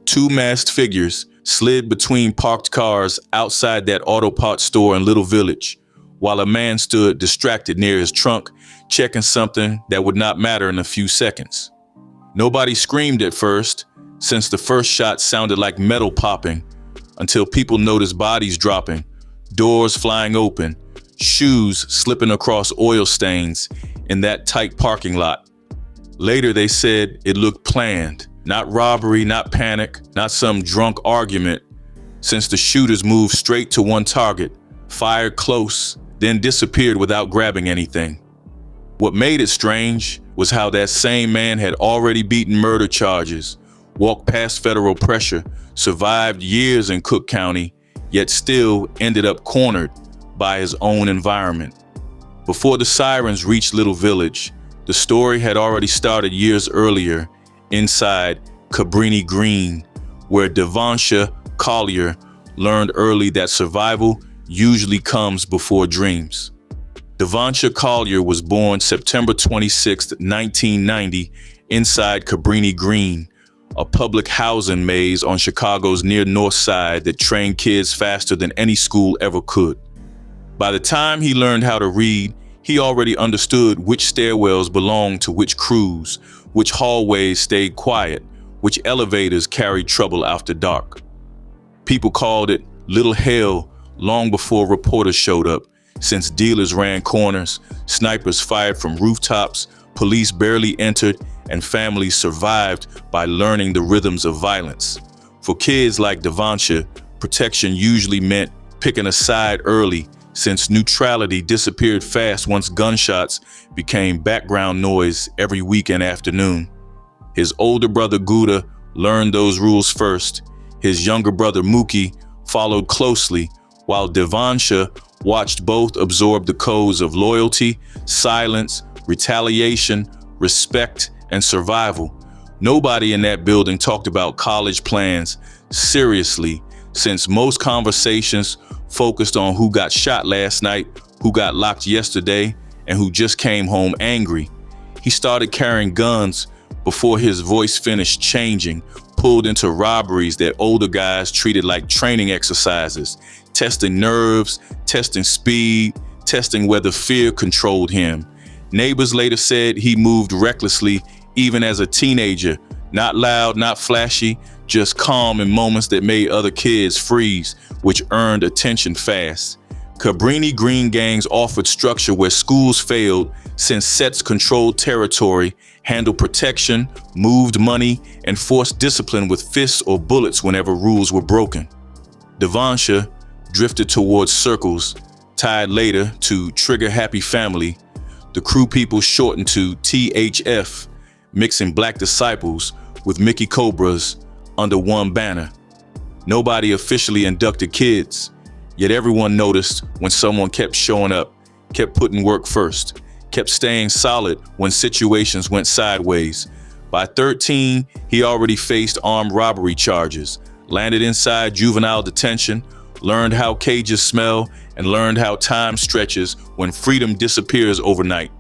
Two masked figures slid between parked cars outside that auto parts store in Little Village, while a man stood distracted near his trunk, checking something that would not matter in a few seconds. Nobody screamed at first, since the first shot sounded like metal popping, until people noticed bodies dropping, doors flying open, shoes slipping across oil stains in that tight parking lot. Later they said it looked planned, not robbery, not panic, not some drunk argument, since the shooters moved straight to one target, fired close, then disappeared without grabbing anything. What made it strange was how that same man had already beaten murder charges, walked past federal pressure, survived years in Cook County, yet still ended up cornered by his own environment. Before the sirens reached Little Village, the story had already started years earlier inside Cabrini Green, where Devonsha Collier learned early that survival usually comes before dreams. Devonsha Collier was born September 26, 1990, inside Cabrini Green, a public housing maze on Chicago's near north side that trained kids faster than any school ever could. By the time he learned how to read, he already understood which stairwells belonged to which crews, which hallways stayed quiet, which elevators carried trouble after dark. People called it Little Hell long before reporters showed up, since dealers ran corners, snipers fired from rooftops, police barely entered, and families survived by learning the rhythms of violence. For kids like Devonsha, protection usually meant picking a side early, since neutrality disappeared fast once gunshots became background noise every weekend afternoon. His older brother Gouda learned those rules first. His younger brother Mookie followed closely, while Devonsha watched both absorb the codes of loyalty, silence, retaliation, respect, and survival. Nobody in that building talked about college plans seriously, since most conversations focused on who got shot last night, who got locked yesterday, and who just came home angry. He started carrying guns before his voice finished changing, pulled into robberies that older guys treated like training exercises, testing nerves, testing speed, testing whether fear controlled him. Neighbors later said he moved recklessly even as a teenager, not loud, not flashy, just calm in moments that made other kids freeze, which earned attention fast. Cabrini Green gangs offered structure where schools failed, since sets controlled territory, handled protection, moved money, and forced discipline with fists or bullets whenever rules were broken. Devonsha drifted towards circles, tied later to Trigger Happy Family. The crew people shortened to THF, mixing Black disciples with Mickey Cobras under one banner. Nobody officially inducted kids, yet everyone noticed when someone kept showing up, kept putting work first, kept staying solid when situations went sideways. By 13, he already faced armed robbery charges, landed inside juvenile detention, learned how cages smell, and learned how time stretches when freedom disappears overnight.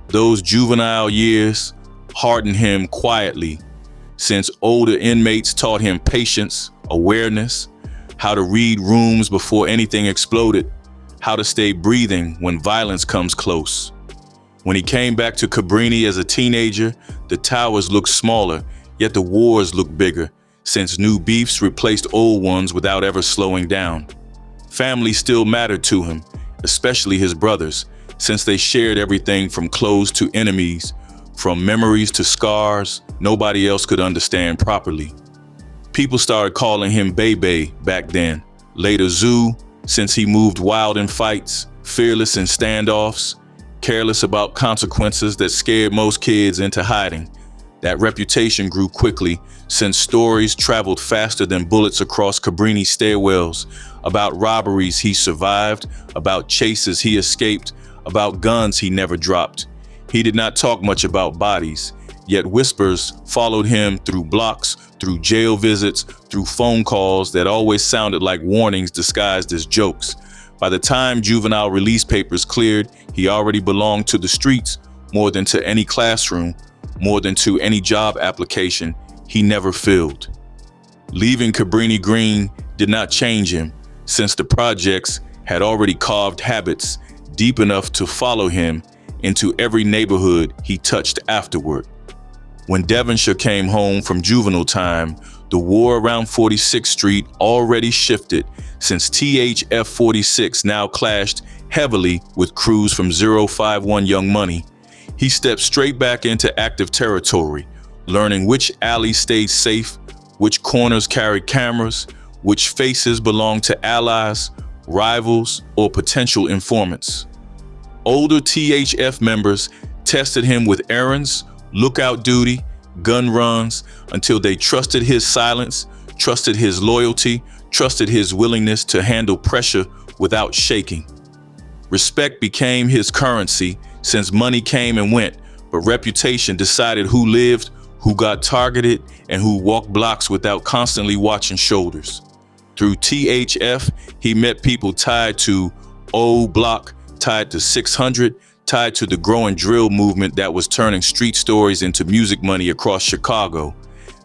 Those juvenile years hardened him quietly, since older inmates taught him patience, awareness, how to read rooms before anything exploded, how to stay breathing when violence comes close. When he came back to Cabrini as a teenager, the towers looked smaller, yet the wars looked bigger, since new beefs replaced old ones without ever slowing down. Family still mattered to him, especially his brothers, since they shared everything from clothes to enemies, from memories to scars nobody else could understand properly. People started calling him Bebe back then, later Zoo, since he moved wild in fights, fearless in standoffs, careless about consequences that scared most kids into hiding. That reputation grew quickly, since stories traveled faster than bullets across Cabrini stairwells, about robberies he survived, about chases he escaped, about guns he never dropped. He did not talk much about bodies, yet whispers followed him through blocks, through jail visits, through phone calls that always sounded like warnings disguised as jokes. By the time juvenile release papers cleared, he already belonged to the streets more than to any classroom, more than to any job application he never filled. Leaving Cabrini Green did not change him, since the projects had already carved habits deep enough to follow him into every neighborhood he touched afterward. When Devonsha came home from juvenile time, the war around 46th Street already shifted, since THF 46 now clashed heavily with crews from 051 Young Money. He stepped straight back into active territory, learning which alleys stayed safe, which corners carried cameras, which faces belonged to allies, rivals, or potential informants. Older THF members tested him with errands, lookout duty, gun runs, until they trusted his silence, trusted his loyalty, trusted his willingness to handle pressure without shaking. Respect became his currency, since money came and went, but reputation decided who lived, who got targeted, and who walked blocks without constantly watching shoulders. Through THF, he met people tied to Old Block, tied to 600, tied to the growing drill movement that was turning street stories into music money across Chicago.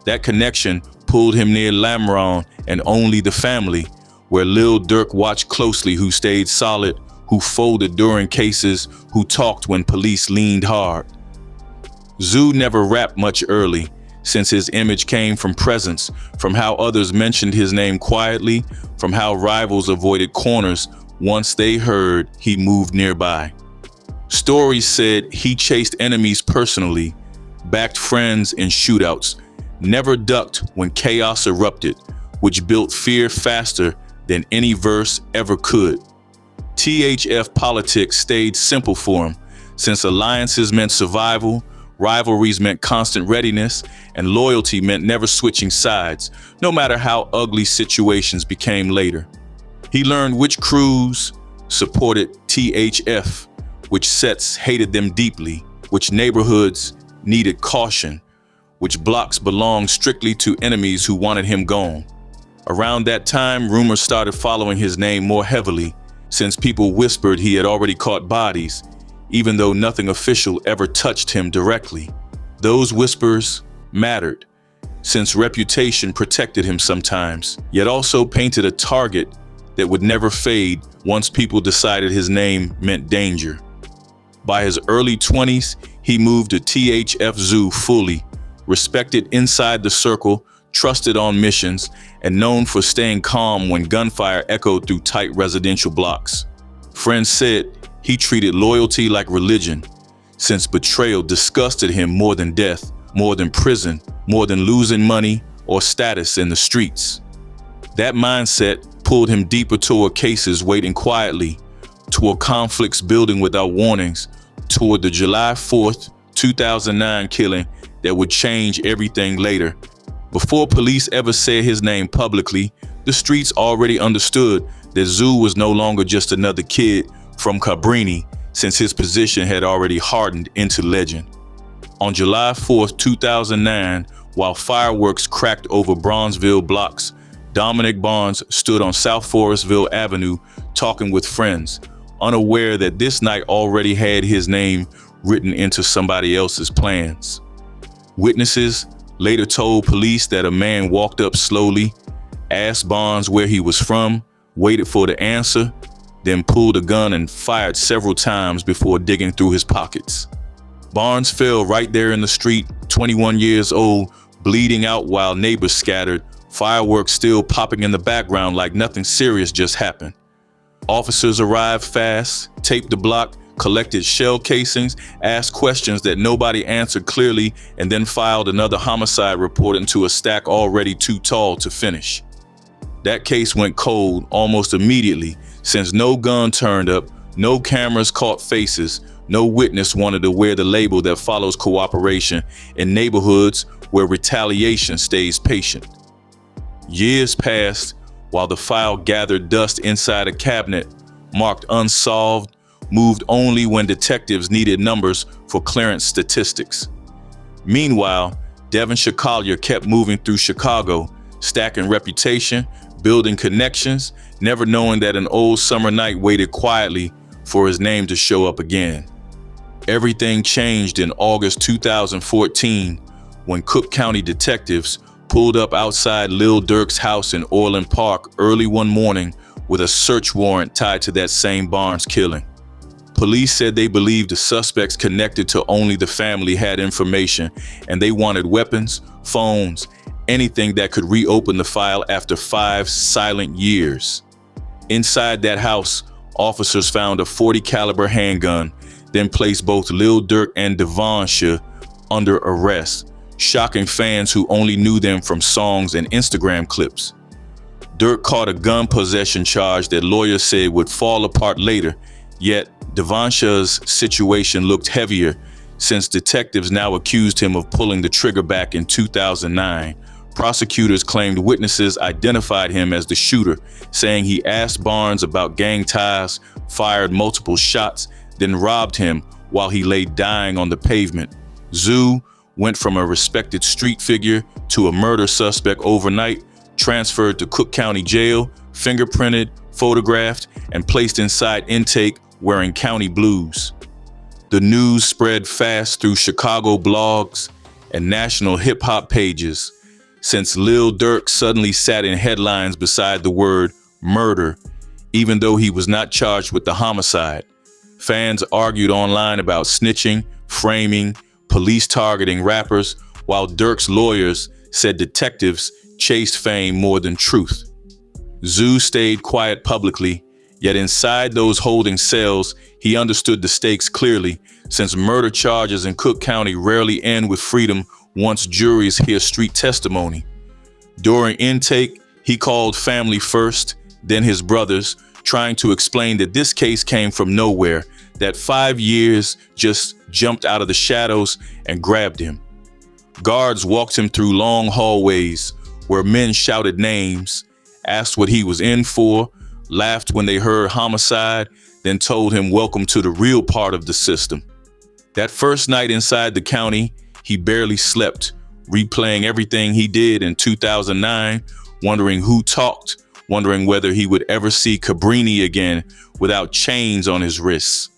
That connection pulled him near Lamron and Only the Family, where Lil Durk watched closely who stayed solid, who folded during cases, who talked when police leaned hard. Zoo never rapped much early, since his image came from presence, from how others mentioned his name quietly, from how rivals avoided corners once they heard he moved nearby. Stories said he chased enemies personally, backed friends in shootouts, never ducked when chaos erupted, which built fear faster than any verse ever could. THF politics stayed simple for him, since alliances meant survival, rivalries meant constant readiness, and loyalty meant never switching sides, no matter how ugly situations became later. He learned which crews supported THF, which sets hated them deeply, which neighborhoods needed caution, which blocks belonged strictly to enemies who wanted him gone. Around that time, rumors started following his name more heavily, since people whispered he had already caught bodies, even though nothing official ever touched him directly. Those whispers mattered, since reputation protected him sometimes, yet also painted a target that would never fade once people decided his name meant danger. By his early 20s, he moved to THF Zoo fully, respected inside the circle, trusted on missions, and known for staying calm when gunfire echoed through tight residential blocks. Friends said he treated loyalty like religion, since betrayal disgusted him more than death, more than prison, more than losing money or status in the streets. That mindset pulled him deeper toward cases waiting quietly, toward conflicts building without warnings, toward the July 4th, 2009 killing that would change everything later. Before police ever said his name publicly, the streets already understood that Zoo was no longer just another kid from Cabrini, since his position had already hardened into legend. On July 4th, 2009, while fireworks cracked over Bronzeville blocks, Dominic Barnes stood on South Forestville Avenue talking with friends, unaware that this night already had his name written into somebody else's plans. Witnesses later told police that a man walked up slowly, asked Barnes where he was from, waited for the answer, then pulled a gun and fired several times before digging through his pockets. Barnes fell right there in the street, 21 years old, bleeding out while neighbors scattered, fireworks still popping in the background like nothing serious just happened. Officers arrived fast, taped the block, collected shell casings, asked questions that nobody answered clearly, and then filed another homicide report into a stack already too tall to finish. That case went cold almost immediately, since no gun turned up, no cameras caught faces, no witness wanted to wear the label that follows cooperation in neighborhoods where retaliation stays patient. Years passed while the file gathered dust inside a cabinet, marked unsolved, moved only when detectives needed numbers for clearance statistics. Meanwhile, Devonsha Collier kept moving through Chicago, stacking reputation, building connections, never knowing that an old summer night waited quietly for his name to show up again. Everything changed in August 2014 when Cook County detectives, pulled up outside Lil Durk's house in Orland Park early one morning with a search warrant tied to that same Barnes killing. Police said they believed the suspects connected to only the family had information, and they wanted weapons, phones, anything that could reopen the file after 5 silent years. Inside that house, officers found a .40 caliber handgun, then placed both Lil Durk and Devonsha under arrest, shocking fans who only knew them from songs and Instagram clips. Durk caught a gun possession charge that lawyers said would fall apart later, yet Devonsha's situation looked heavier since detectives now accused him of pulling the trigger back in 2009. Prosecutors claimed witnesses identified him as the shooter, saying he asked Barnes about gang ties, fired multiple shots, then robbed him while he lay dying on the pavement. Zoo went from a respected street figure to a murder suspect overnight, transferred to Cook County Jail, fingerprinted, photographed, and placed inside intake wearing county blues. The news spread fast through Chicago blogs and national hip-hop pages, since Lil Durk suddenly sat in headlines beside the word murder, even though he was not charged with the homicide. Fans argued online about snitching, framing, police targeting rappers, while Durk's lawyers said detectives chased fame more than truth. Zoo stayed quiet publicly, yet inside those holding cells, he understood the stakes clearly, since murder charges in Cook County rarely end with freedom once juries hear street testimony. During intake, he called family first, then his brothers, trying to explain that this case came from nowhere, that 5 years just jumped out of the shadows and grabbed him. Guards walked him through long hallways where men shouted names, asked what he was in for, laughed when they heard homicide, then told him welcome to the real part of the system. That first night inside the county, he barely slept, replaying everything he did in 2009, wondering who talked, wondering whether he would ever see Cabrini again without chains on his wrists.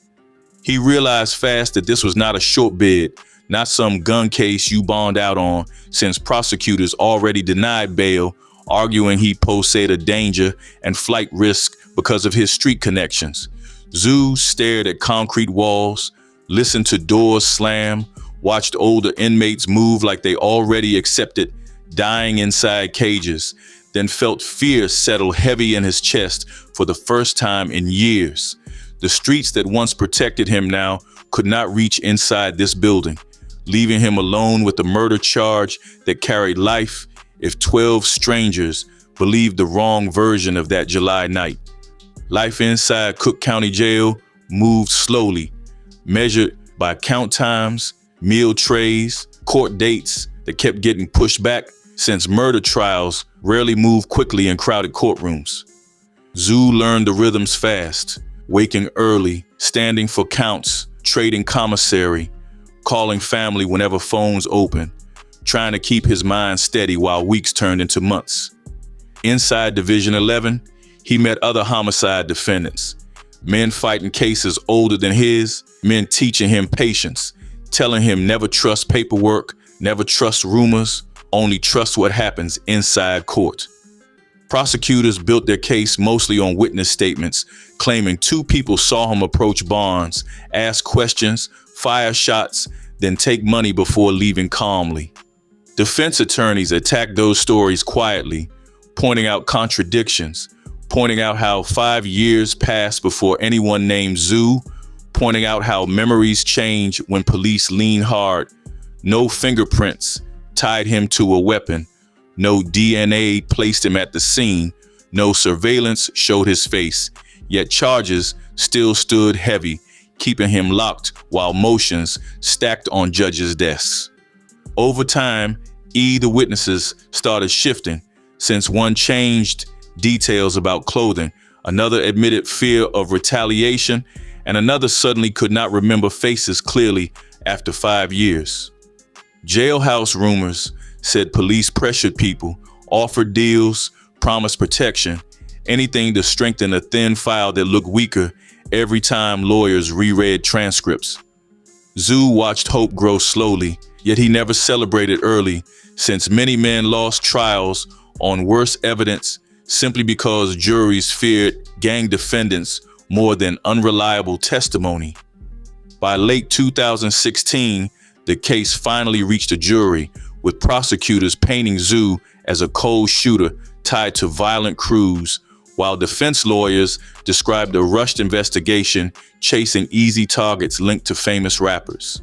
He realized fast that this was not a short bid, not some gun case you bond out on, since prosecutors already denied bail, arguing he posed a danger and flight risk because of his street connections. Zoo stared at concrete walls, listened to doors slam, watched older inmates move like they already accepted dying inside cages, then felt fear settle heavy in his chest for the first time in years. The streets that once protected him now could not reach inside this building, leaving him alone with a murder charge that carried life if 12 strangers believed the wrong version of that July night. Life inside Cook County Jail moved slowly, measured by count times, meal trays, court dates that kept getting pushed back, since murder trials rarely move quickly in crowded courtrooms. Zoo learned the rhythms fast, waking early, standing for counts, trading commissary, calling family whenever phones open, trying to keep his mind steady while weeks turned into months. Inside Division 11, he met other homicide defendants, men fighting cases older than his, men teaching him patience, telling him never trust paperwork, never trust rumors, only trust what happens inside court. Prosecutors built their case mostly on witness statements, claiming 2 people saw him approach Barnes, ask questions, fire shots, then take money before leaving calmly. Defense attorneys attacked those stories quietly, pointing out contradictions, pointing out how 5 years passed before anyone named Zoo, pointing out how memories change when police lean hard. No fingerprints tied him to a weapon. No DNA placed him at the scene. No surveillance showed his face. Yet charges still stood heavy, keeping him locked while motions stacked on judges' desks. Over time, the witnesses started shifting, since one changed details about clothing, another admitted fear of retaliation, and another suddenly could not remember faces clearly after 5 years. Jailhouse rumors said police pressured people, offered deals, promised protection, anything to strengthen a thin file that looked weaker every time lawyers reread transcripts. Zoo watched hope grow slowly, yet he never celebrated early, since many men lost trials on worse evidence simply because juries feared gang defendants more than unreliable testimony. By late 2016, the case finally reached a jury, with prosecutors painting Zoo as a cold shooter tied to violent crews, while defense lawyers described a rushed investigation chasing easy targets linked to famous rappers.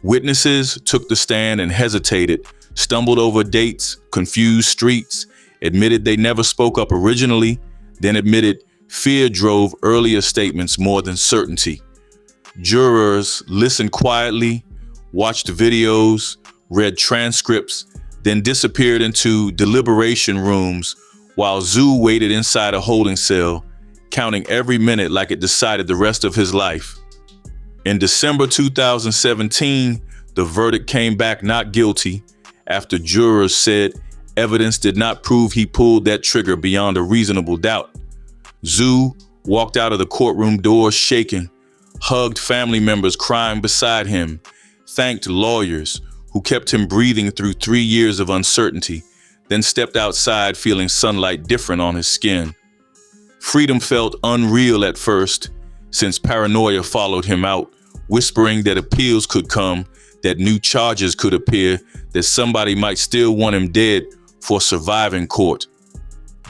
Witnesses took the stand and hesitated, stumbled over dates, confused streets, admitted they never spoke up originally, then admitted fear drove earlier statements more than certainty. Jurors listened quietly, watched videos, read transcripts, then disappeared into deliberation rooms while Zoo waited inside a holding cell, counting every minute like it decided the rest of his life. In December 2017, the verdict came back not guilty after jurors said evidence did not prove he pulled that trigger beyond a reasonable doubt. Zoo walked out of the courtroom doors shaking, hugged family members crying beside him, thanked lawyers who kept him breathing through 3 years of uncertainty, then stepped outside feeling sunlight different on his skin. Freedom felt unreal at first, since paranoia followed him out, whispering that appeals could come, that new charges could appear, that somebody might still want him dead for surviving court.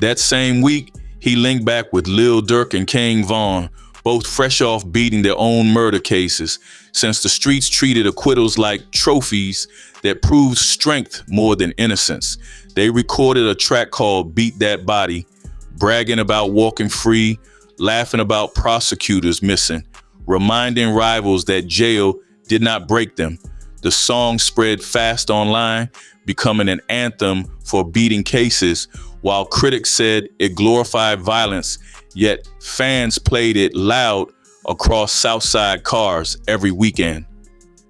That same week, he linked back with Lil Durk and King Von, both fresh off beating their own murder cases, since the streets treated acquittals like trophies that proved strength more than innocence. They recorded a track called Beat That Body, bragging about walking free, laughing about prosecutors missing, reminding rivals that jail did not break them. The song spread fast online, becoming an anthem for beating cases, while critics said it glorified violence, yet fans played it loud across Southside cars every weekend.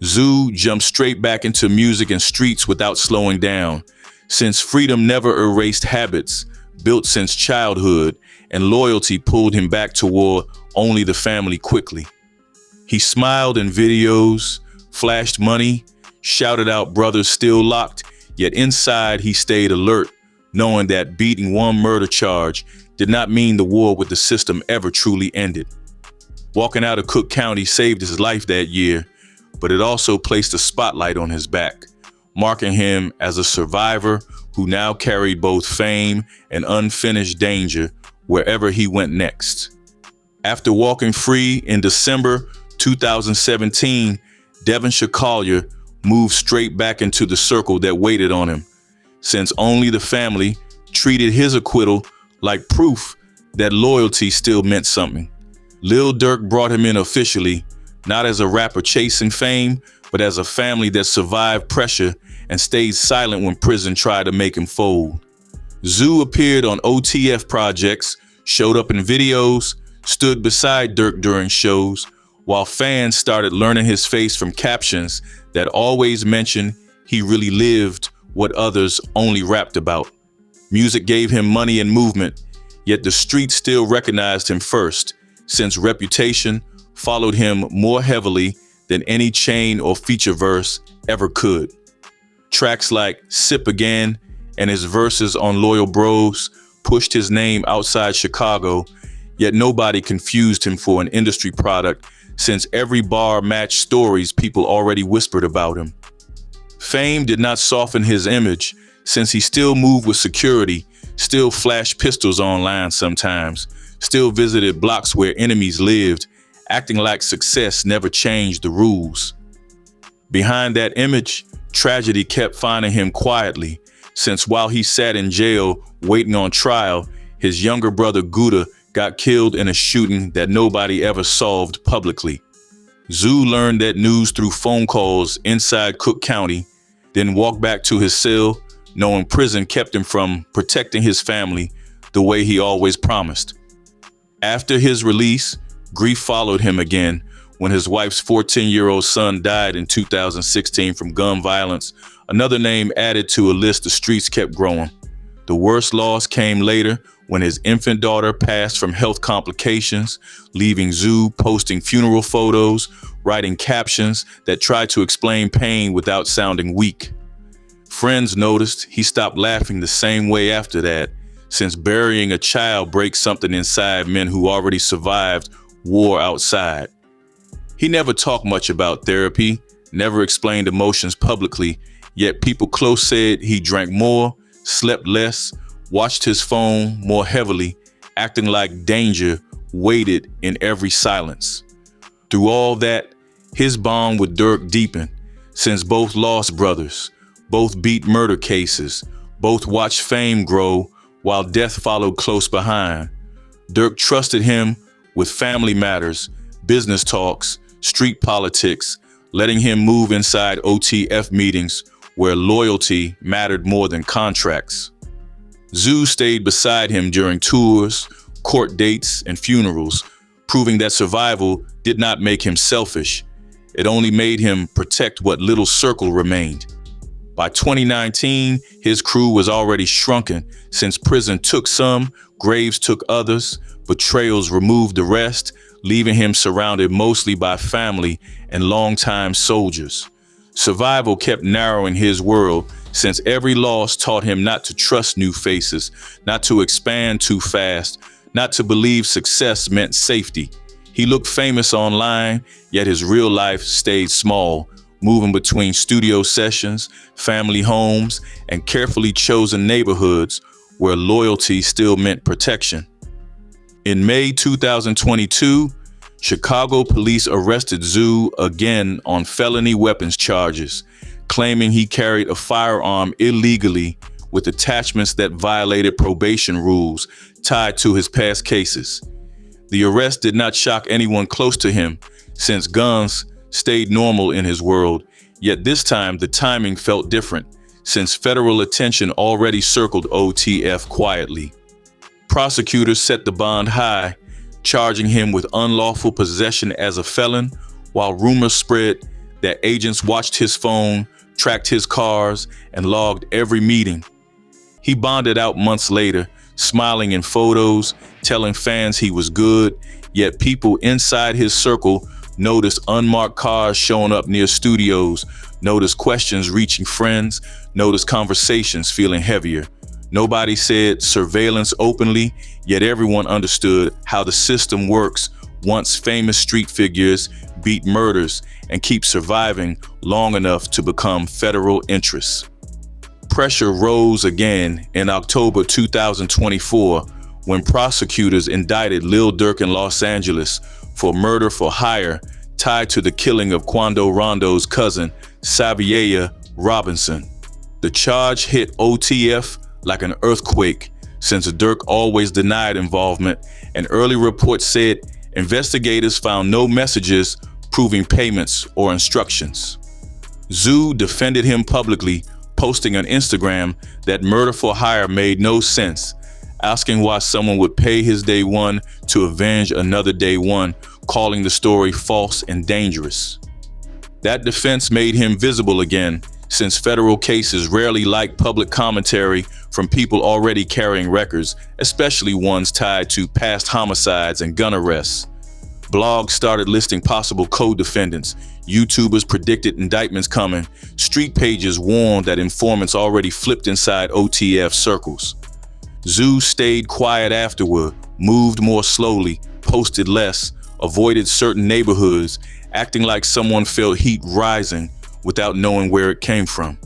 Zoo jumped straight back into music and streets without slowing down, since freedom never erased habits built since childhood, and loyalty pulled him back toward only the family quickly. He smiled in videos, flashed money, shouted out brothers still locked, yet inside he stayed alert, knowing that beating one murder charge did not mean the war with the system ever truly ended. Walking out of Cook County saved his life that year, but it also placed a spotlight on his back, marking him as a survivor who now carried both fame and unfinished danger wherever he went next. After walking free in December 2017, Devonsha Collier moved straight back into the circle that waited on him, since only the family treated his acquittal like proof that loyalty still meant something. Lil Durk brought him in officially, not as a rapper chasing fame, but as a family that survived pressure and stayed silent when prison tried to make him fold. Zoo appeared on OTF projects, showed up in videos, stood beside Durk during shows, while fans started learning his face from captions that always mentioned he really lived what others only rapped about. Music gave him money and movement, yet the streets still recognized him first, since reputation followed him more heavily than any chain or feature verse ever could. Tracks like Sip Again and his verses on Loyal Bros pushed his name outside Chicago, yet nobody confused him for an industry product, since every bar matched stories people already whispered about him. Fame did not soften his image, since he still moved with security, still flashed pistols online sometimes, still visited blocks where enemies lived, acting like success never changed the rules. Behind that image, tragedy kept finding him quietly, since while he sat in jail waiting on trial, his younger brother Gouda got killed in a shooting that nobody ever solved publicly. Zoo learned that news through phone calls inside Cook County, then walked back to his cell, knowing prison kept him from protecting his family the way he always promised. After his release, grief followed him again when his wife's 14-year-old son died in 2016 from gun violence, another name added to a list the streets kept growing. The worst loss came later when his infant daughter passed from health complications, leaving Zoo posting funeral photos, writing captions that tried to explain pain without sounding weak. Friends noticed he stopped laughing the same way after that, since burying a child breaks something inside men who already survived war outside. He never talked much about therapy, never explained emotions publicly, yet people close said he drank more, slept less, watched his phone more heavily, acting like danger waited in every silence. Through all that, his bond with Durk deepened, since both lost brothers, both beat murder cases, both watched fame grow while death followed close behind. Durk trusted him with family matters, business talks, street politics, letting him move inside OTF meetings where loyalty mattered more than contracts. Zoo stayed beside him during tours, court dates, and funerals, proving that survival did not make him selfish. It only made him protect what little circle remained. By 2019, his crew was already shrunken, since prison took some, graves took others, betrayals removed the rest, leaving him surrounded mostly by family and longtime soldiers. Survival kept narrowing his world, since every loss taught him not to trust new faces, not to expand too fast, not to believe success meant safety. He looked famous online, yet his real life stayed small, moving between studio sessions, family homes, and carefully chosen neighborhoods where loyalty still meant protection. In May 2022, Chicago police arrested Zoo again on felony weapons charges, claiming he carried a firearm illegally with attachments that violated probation rules tied to his past cases. The arrest did not shock anyone close to him, since guns stayed normal in his world, yet this time the timing felt different, since federal attention already circled OTF quietly. Prosecutors set the bond high, charging him with unlawful possession as a felon, while rumors spread that agents watched his phone, tracked his cars, and logged every meeting. He bonded out months later, smiling in photos, telling fans he was good, yet people inside his circle noticed unmarked cars showing up near studios, noticed questions reaching friends, noticed conversations feeling heavier. Nobody said surveillance openly, yet everyone understood how the system works once famous street figures beat murders and keep surviving long enough to become federal interests. Pressure rose again in October 2024 when prosecutors indicted Lil Durk in Los Angeles for murder for hire tied to the killing of Quando Rondo's cousin, Xavier Robinson. The charge hit OTF like an earthquake, since Durk always denied involvement, and early reports said investigators found no messages proving payments or instructions. Zoo defended him publicly, posting on Instagram that murder for hire made no sense, asking why someone would pay his day one to avenge another day one, calling the story false and dangerous. That defense made him visible again, since federal cases rarely like public commentary from people already carrying records, especially ones tied to past homicides and gun arrests. Blogs started listing possible co-defendants, YouTubers predicted indictments coming, street pages warned that informants already flipped inside OTF circles. Zoo stayed quiet afterward, moved more slowly, posted less, avoided certain neighborhoods, acting like someone felt heat rising without knowing where it came from.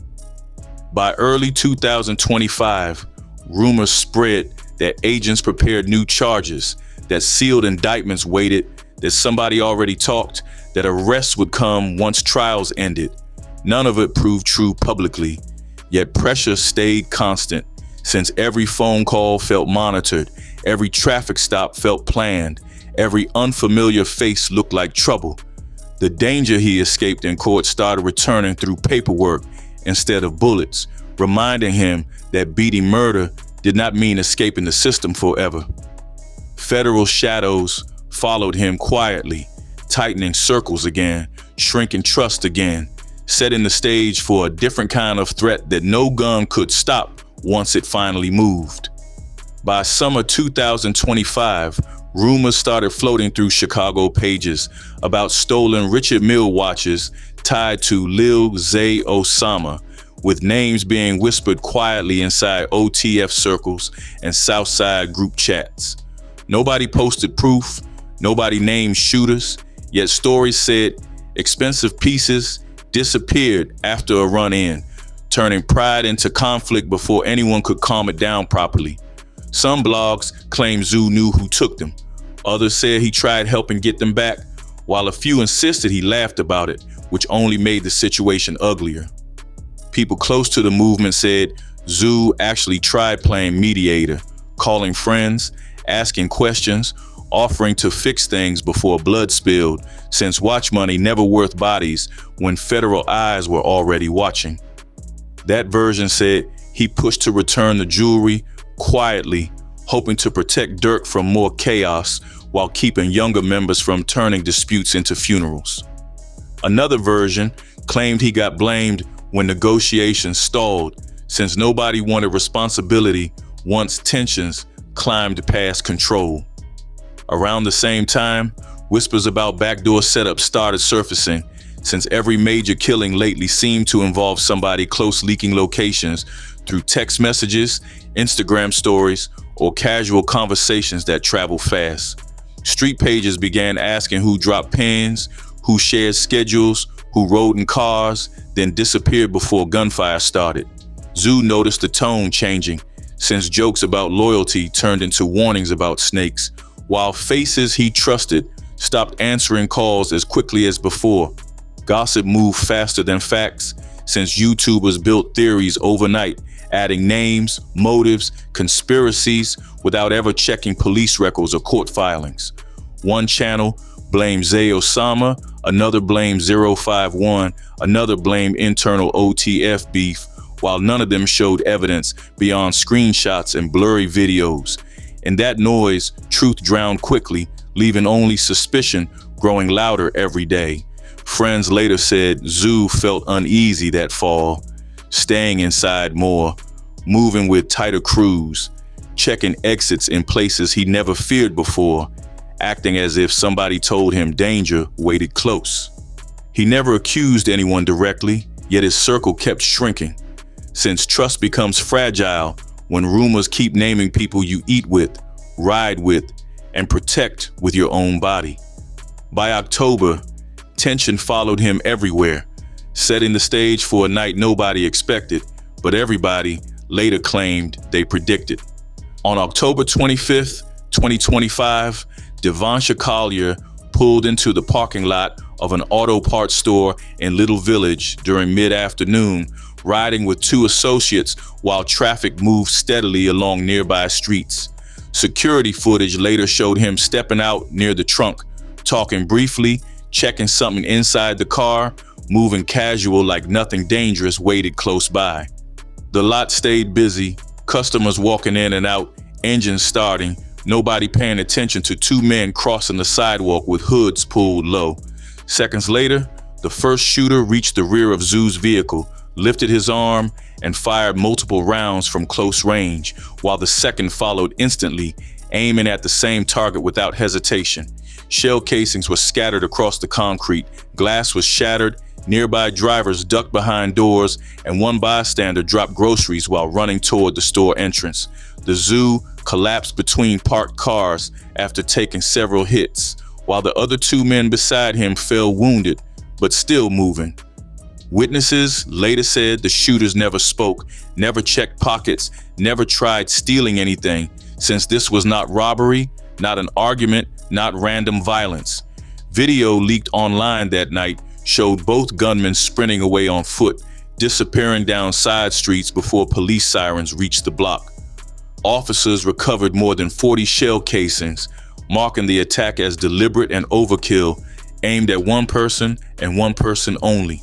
By early 2025, rumors spread that agents prepared new charges, that sealed indictments waited, that somebody already talked, that arrests would come once trials ended. None of it proved true publicly, yet pressure stayed constant, since every phone call felt monitored, every traffic stop felt planned, every unfamiliar face looked like trouble. The danger he escaped in court started returning through paperwork instead of bullets, reminding him that beating murder did not mean escaping the system forever. Federal shadows followed him quietly, tightening circles again, shrinking trust again, setting the stage for a different kind of threat that no gun could stop once it finally moved. By summer 2025, rumors started floating through Chicago pages about stolen Richard Mille watches tied to Lil Zay Osama, with names being whispered quietly inside OTF circles and Southside group chats. Nobody posted proof, nobody named shooters, yet stories said expensive pieces disappeared after a run-in, turning pride into conflict before anyone could calm it down properly. Some blogs claimed Zoo knew who took them. Others said he tried helping get them back, while a few insisted he laughed about it, which only made the situation uglier. People close to the movement said Zoo actually tried playing mediator, calling friends, asking questions, offering to fix things before blood spilled, since watch money never worth bodies when federal eyes were already watching. That version said he pushed to return the jewelry quietly, hoping to protect Durk from more chaos while keeping younger members from turning disputes into funerals. Another version claimed he got blamed when negotiations stalled, since nobody wanted responsibility once tensions climbed past control. Around the same time, whispers about backdoor setups started surfacing, since every major killing lately seemed to involve somebody close leaking locations through text messages, Instagram stories, or casual conversations that travel fast. Street pages began asking who dropped pins, who shared schedules, who rode in cars, then disappeared before gunfire started. Zoo noticed the tone changing, since jokes about loyalty turned into warnings about snakes, while faces he trusted stopped answering calls as quickly as before. Gossip moved faster than facts, since YouTubers built theories overnight, adding names, motives, conspiracies without ever checking police records or court filings. One channel blamed Zay Osama, another blamed 051, another blamed internal OTF beef, while none of them showed evidence beyond screenshots and blurry videos. In that noise, truth drowned quickly, leaving only suspicion growing louder every day. Friends later said Zoo felt uneasy that fall, staying inside more, moving with tighter crews, checking exits in places he never feared before, acting as if somebody told him danger waited close. He never accused anyone directly, yet his circle kept shrinking, since trust becomes fragile when rumors keep naming people you eat with, ride with, and protect with your own body. By October, tension followed him everywhere, setting the stage for a night nobody expected, but everybody later claimed they predicted. On October 25th, 2025, Devonsha Collier pulled into the parking lot of an auto parts store in Little Village during mid-afternoon, riding with two associates while traffic moved steadily along nearby streets. Security footage later showed him stepping out near the trunk, talking briefly, checking something inside the car, moving casual like nothing dangerous waited close by. The lot stayed busy, customers walking in and out, engines starting, nobody paying attention to two men crossing the sidewalk with hoods pulled low. Seconds later, the first shooter reached the rear of Zoo's vehicle, lifted his arm, and fired multiple rounds from close range, while the second followed instantly, aiming at the same target without hesitation. Shell casings were scattered across the concrete, glass was shattered, nearby drivers ducked behind doors, and one bystander dropped groceries while running toward the store entrance. The Zoo collapsed between parked cars after taking several hits, while the other two men beside him fell wounded, but still moving. Witnesses later said the shooters never spoke, never checked pockets, never tried stealing anything, since this was not robbery, not an argument, not random violence. Video leaked online that night showed both gunmen sprinting away on foot, disappearing down side streets before police sirens reached the block. Officers recovered more than 40 shell casings, marking the attack as deliberate and overkill, aimed at one person and one person only.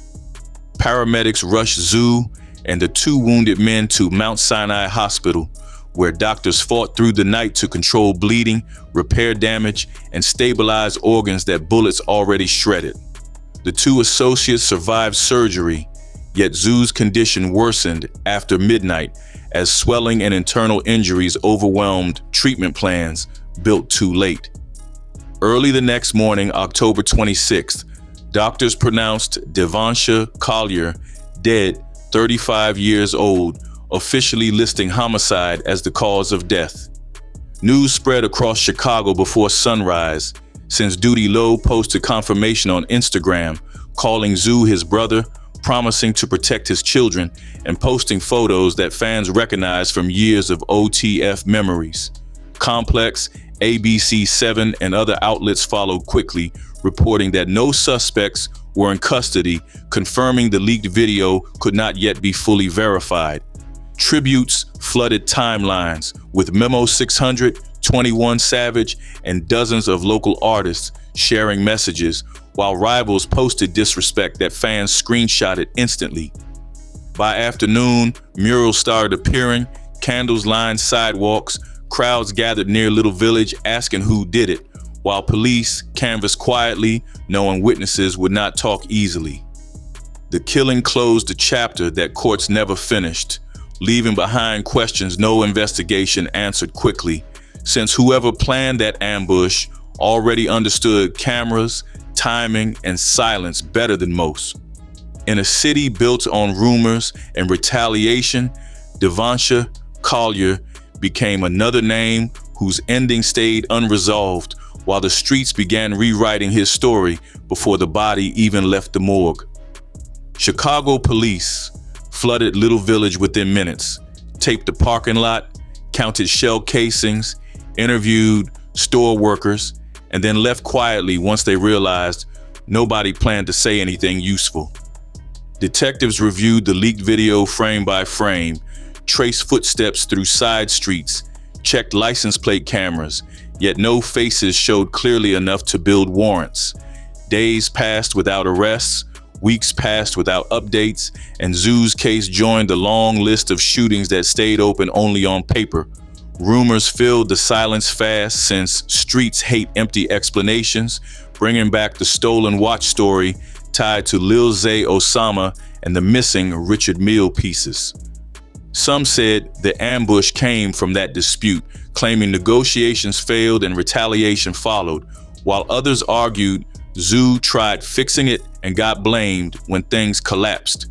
Paramedics rushed Zoo and the two wounded men to Mount Sinai Hospital, where doctors fought through the night to control bleeding, repair damage, and stabilize organs that bullets already shredded. The two associates survived surgery, yet Zoo's condition worsened after midnight as swelling and internal injuries overwhelmed treatment plans built too late. Early the next morning, October 26th, doctors pronounced Devonsha Collier dead, 35 years old, officially listing homicide as the cause of death. News spread across Chicago before sunrise, since Duty Low posted confirmation on Instagram, calling Zoo his brother, promising to protect his children, and posting photos that fans recognized from years of OTF memories. Complex, ABC7, and other outlets followed quickly, reporting that no suspects were in custody, confirming the leaked video could not yet be fully verified. Tributes flooded timelines, with Memo 600, 21 Savage, and dozens of local artists sharing messages, while rivals posted disrespect that fans screenshotted instantly. By afternoon, murals started appearing, candles lined sidewalks, crowds gathered near Little Village asking who did it, while police canvassed quietly, knowing witnesses would not talk easily. The killing closed a chapter that courts never finished, leaving behind questions no investigation answered quickly, since whoever planned that ambush already understood cameras, timing, and silence better than most. In a city built on rumors and retaliation, Devonsha Collier became another name whose ending stayed unresolved, while the streets began rewriting his story before the body even left the morgue. Chicago police flooded Little Village within minutes, taped the parking lot, counted shell casings, interviewed store workers, and then left quietly once they realized nobody planned to say anything useful. Detectives reviewed the leaked video frame by frame, traced footsteps through side streets, checked license plate cameras, yet no faces showed clearly enough to build warrants. Days passed without arrests, weeks passed without updates, and Zoo's case joined the long list of shootings that stayed open only on paper. Rumors filled the silence fast, since streets hate empty explanations, bringing back the stolen watch story tied to Lil Zay Osama and the missing Richard Mille pieces. Some said the ambush came from that dispute, claiming negotiations failed and retaliation followed, while others argued Zoo tried fixing it and got blamed when things collapsed.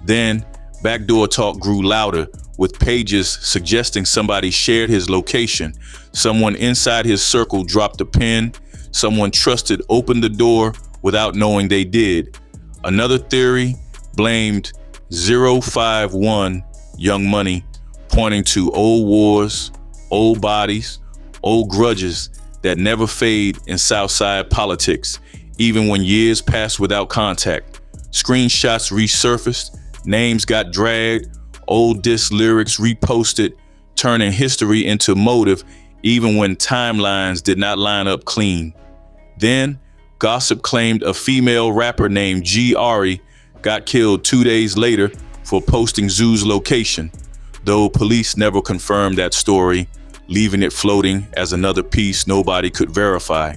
Then, backdoor talk grew louder, with pages suggesting somebody shared his location, someone inside his circle dropped a pin, someone trusted opened the door without knowing they did. Another theory blamed 051 Young Money, pointing to old wars, old bodies, old grudges that never fade in Southside politics, even when years passed without contact. Screenshots resurfaced, names got dragged, old diss lyrics reposted, turning history into motive even when timelines did not line up clean. Then, gossip claimed a female rapper named G. Ari got killed 2 days later for posting Zoo's location, though police never confirmed that story, leaving it floating as another piece nobody could verify.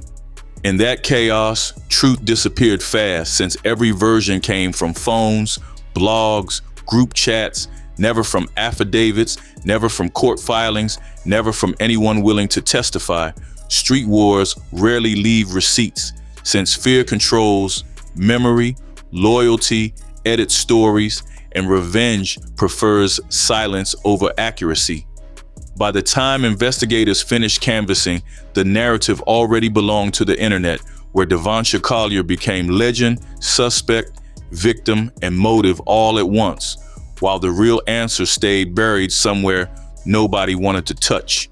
In that chaos, truth disappeared fast, since every version came from phones, blogs, group chats, never from affidavits, never from court filings, never from anyone willing to testify. Street wars rarely leave receipts, since fear controls memory, loyalty edits stories, and revenge prefers silence over accuracy. By the time investigators finished canvassing, the narrative already belonged to the internet, where Devonsha Collier became legend, suspect, victim, and motive all at once, while the real answer stayed buried somewhere nobody wanted to touch.